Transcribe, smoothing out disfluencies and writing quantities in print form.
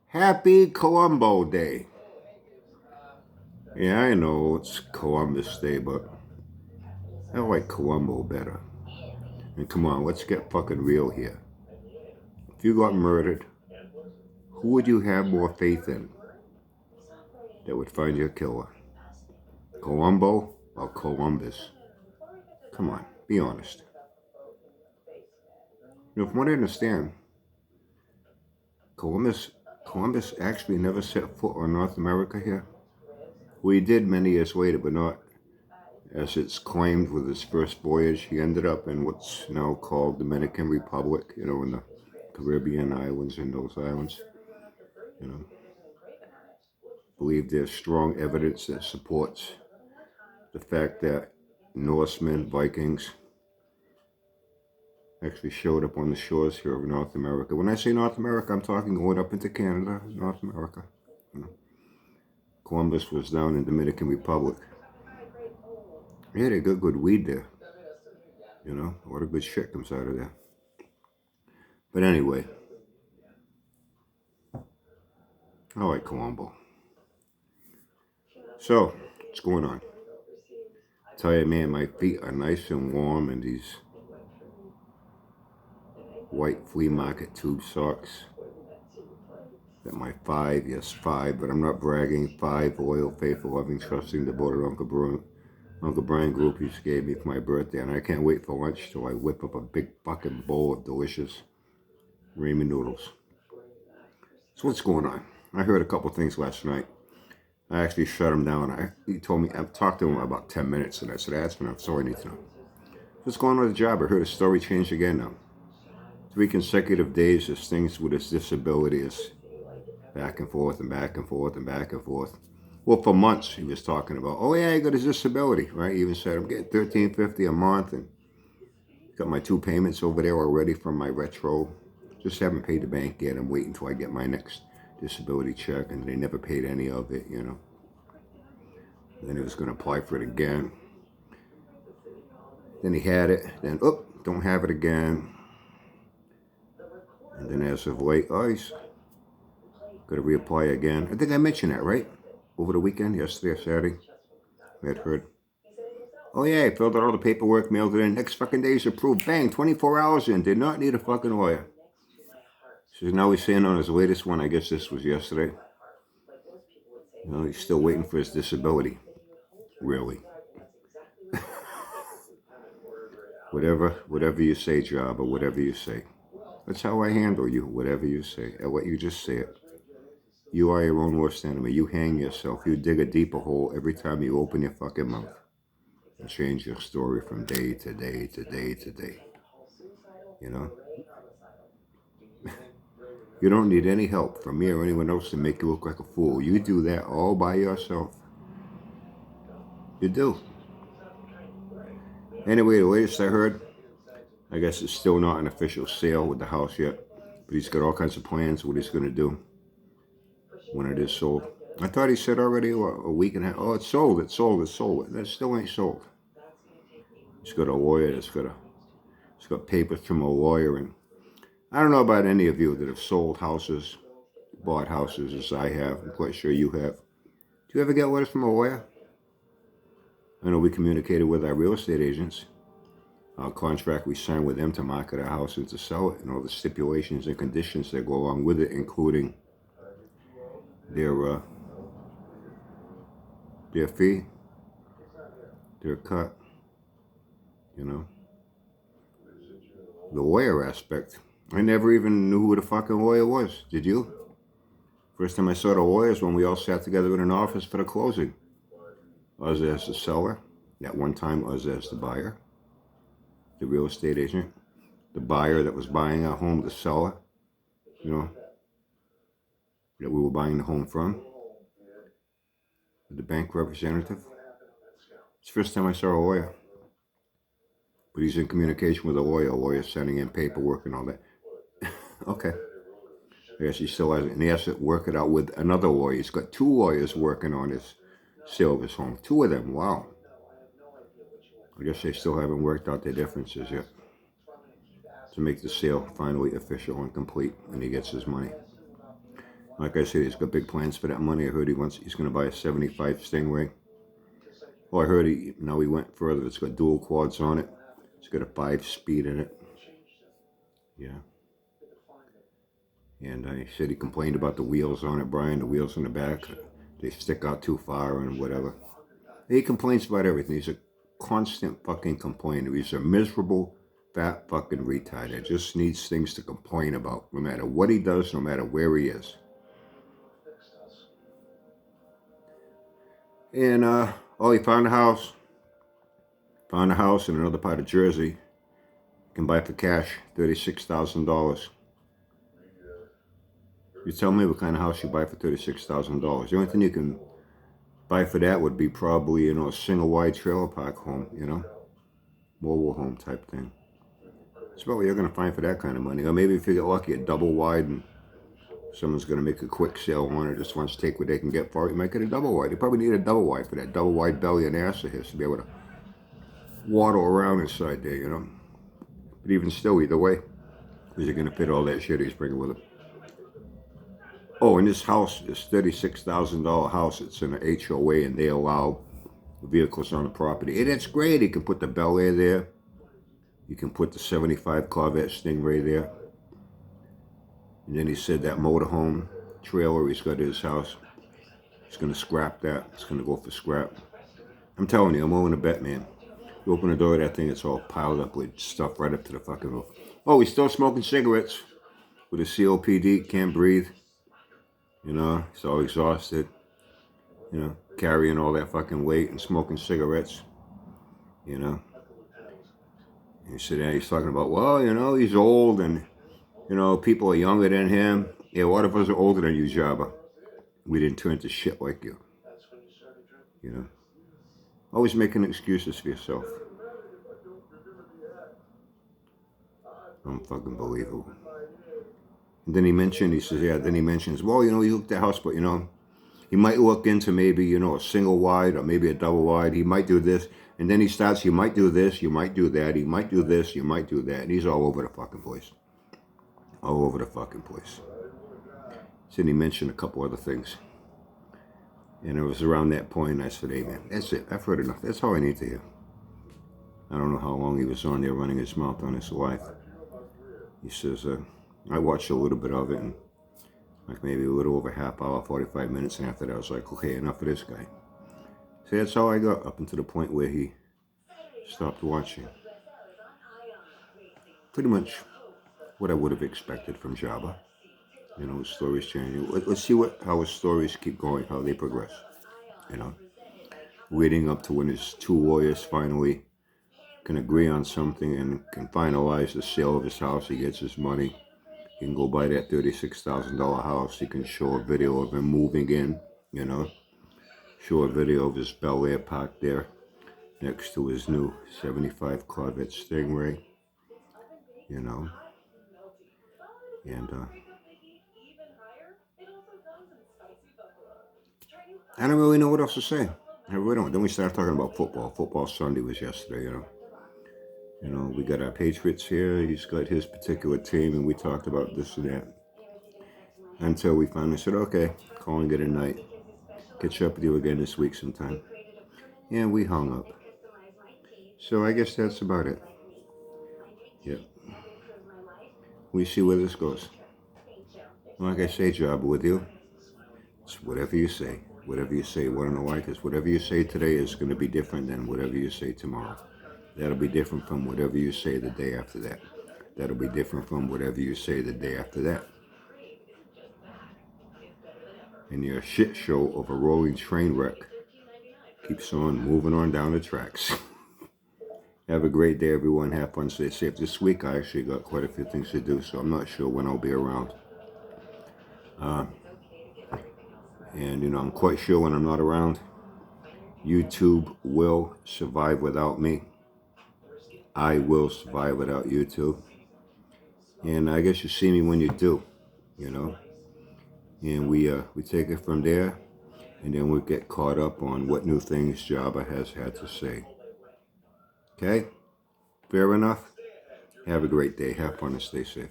Happy Columbo Day. Yeah, I know it's Columbus Day, but I like Columbo better. And come on, let's get fucking real here. If you got murdered, who would you have more faith in that would find your killer? Columbo or Columbus? Come on, be honest. From what I understand, Columbus Columbus actually never set foot on North America here. Well, he did many years later, but not as it's claimed with his first voyage. He ended up in what's now called Dominican Republic, in the Caribbean islands and those islands. You know, believe there's strong evidence that supports the fact that Norsemen, Vikings, actually showed up on the shores here of North America. When I say North America, I'm talking going up into Canada, North America. You know, Columbus was down in Dominican Republic. Yeah, they got good weed there. A lot of good shit comes out of there. But anyway, I like Colombo. So, what's going on? I tell you, man, my feet are nice and warm in these white flea market tube socks. That my five, but I'm not bragging, 5 loyal, faithful, loving, trusting, devoted Uncle Brian groupies gave me for my birthday, and I can't wait for lunch till I whip up a big fucking bowl of delicious ramen noodles. So what's going on? I heard a couple things last night. I actually shut him down. He told me, I've talked to him about 10 minutes, and I said, that's enough, so I need to know. What's going on with the job? I heard his story changed again now. 3 consecutive days, his things with his disability is back and forth and back and forth and back and forth. Well, for months he was talking about, oh yeah, I got his disability, right? He even said, I'm getting $13.50 a month and got my 2 payments over there already from my retro. Just haven't paid the bank yet. I'm waiting until I get my next disability check, and they never paid any of it, Then he was going to apply for it again. Then he had it. Then, don't have it again. And then as of late, he's going to reapply again. I think I mentioned that, right? Over the weekend, yesterday or Saturday. I had heard. Oh yeah, I filled out all the paperwork, mailed it in. Next fucking day, he's approved. Bang, 24 hours in. Did not need a fucking lawyer. So now he's saying on his latest one, I guess this was yesterday. He's still waiting for his disability. Really. Whatever you say, job, or whatever you say. That's how I handle you, whatever you say. I let you just say it. You are your own worst enemy. You hang yourself. You dig a deeper hole every time you open your fucking mouth. And change your story from day to day to day to day. You don't need any help from me or anyone else to make you look like a fool. You do that all by yourself. You do. Anyway, the latest I heard, I guess it's still not an official sale with the house yet, but he's got all kinds of plans what he's going to do when it is sold. I thought he said already a week and a half. Oh, it's sold. It's sold. It's sold. That still ain't sold. He's got a lawyer he's got papers from a lawyer, and I don't know about any of you that have sold houses, bought houses as I have. I'm quite sure you have. Do you ever get letters from a lawyer? I know we communicated with our real estate agents. Our contract we signed with them to market our house and to sell it, and all the stipulations and conditions that go along with it, including their fee, their cut, the lawyer aspect. I never even knew who the fucking lawyer was. Did you? First time I saw the lawyer is when we all sat together in an office for the closing. Us as the seller, at one time us as the buyer, the real estate agent, the buyer that was buying our home, the seller, that we were buying the home from, the bank representative. It's the first time I saw a lawyer. But he's in communication with a lawyer sending in paperwork and all that. Okay. I guess he still has it. And he has to work it out with another lawyer. He's got 2 lawyers working on his sale of his home. 2 of them. Wow. I guess they still haven't worked out their differences yet to make the sale finally official and complete, and he gets his money. Like I said, he's got big plans for that money. I heard he's going to buy a 75 Stingray. Well, I heard he went further. It's got dual quads on it. It's got a 5-speed in it. Yeah. And he said he complained about the wheels on it, Brian, the wheels in the back. They stick out too far and whatever. He complains about everything. He's a constant fucking complainer. He's a miserable, fat fucking retard that just needs things to complain about, no matter what he does, no matter where he is. And, he found a house. Found a house in another part of Jersey. You can buy for cash, $36,000. You tell me what kind of house you buy for $36,000. The only thing you can buy for that would be probably, a single-wide trailer park home, mobile home type thing. That's about what you're going to find for that kind of money. Or maybe if you get lucky, a double-wide and someone's going to make a quick sale on it, just wants to take what they can get for it, you might get a double-wide. You probably need a double-wide for that double-wide belly and ass of his to be able to waddle around inside there, But even still, either way, because you're going to fit all that shit he's bringing with him. Oh, and this house, this $36,000 house, it's in an HOA, and they allow vehicles on the property. And it's great. You can put the Bel Air there. You can put the 75 Corvette Stingray there. And then he said that motorhome trailer he's got at his house, he's going to scrap that. It's going to go for scrap. I'm telling you, I'm willing to bet, man. You open the door of that thing, it's all piled up with stuff right up to the fucking roof. Oh, he's still smoking cigarettes with a COPD, can't breathe. He's all exhausted. Carrying all that fucking weight and smoking cigarettes. And he said, he's talking about, well, he's old and, people are younger than him. Yeah, what if us are older than you, Jabba? We didn't turn to shit like you. Always making excuses for yourself. Unfucking-believable. And then he mentions, well, he looked at house, but, he might look into maybe, a single wide or maybe a double wide. He might do this. And then he starts, you might do this, you might do that. He might do this, you might do that. And he's all over the fucking place. All over the fucking place. So then he mentioned a couple other things. And it was around that point I said, hey, man, that's it. I've heard enough. That's all I need to hear. I don't know how long he was on there running his mouth on his wife. He says, I watched a little bit of it, and like maybe a little over half hour, 45 minutes, and after that I was like, okay, enough of this guy. So that's all I got up until the point where he stopped watching. Pretty much what I would have expected from Jabba. His stories changing. Let's see how his stories keep going, how they progress. Leading up to when his two lawyers finally can agree on something and can finalize the sale of his house. He gets his money. He can go buy that $36,000 house. He can show a video of him moving in, Show a video of his Bel Air parked there next to his new 75 Corvette Stingray, And, I don't really know what else to say. I really don't. Then we started talking about football. Football Sunday was yesterday, we got our Patriots here. He's got his particular team, and we talked about this and that. Until we finally said, okay, calling it a night. Catch up with you again this week sometime. And we hung up. So I guess that's about it. Yep. We see where this goes. Like I say, Job, with you, it's whatever you say. Whatever you say, what I don't like is whatever you say today is going to be different than whatever you say tomorrow. That'll be different from whatever you say the day after that. That'll be different from whatever you say the day after that. And your shit show of a rolling train wreck keeps on moving on down the tracks. Have a great day, everyone. Have fun. Stay safe. This week, I actually got quite a few things to do, so I'm not sure when I'll be around. And, I'm quite sure when I'm not around, YouTube will survive without me. I will survive without YouTube. And I guess you see me when you do, And we take it from there, and then we get caught up on what new things Jabba has had to say. Okay? Fair enough? Have a great day. Have fun and stay safe.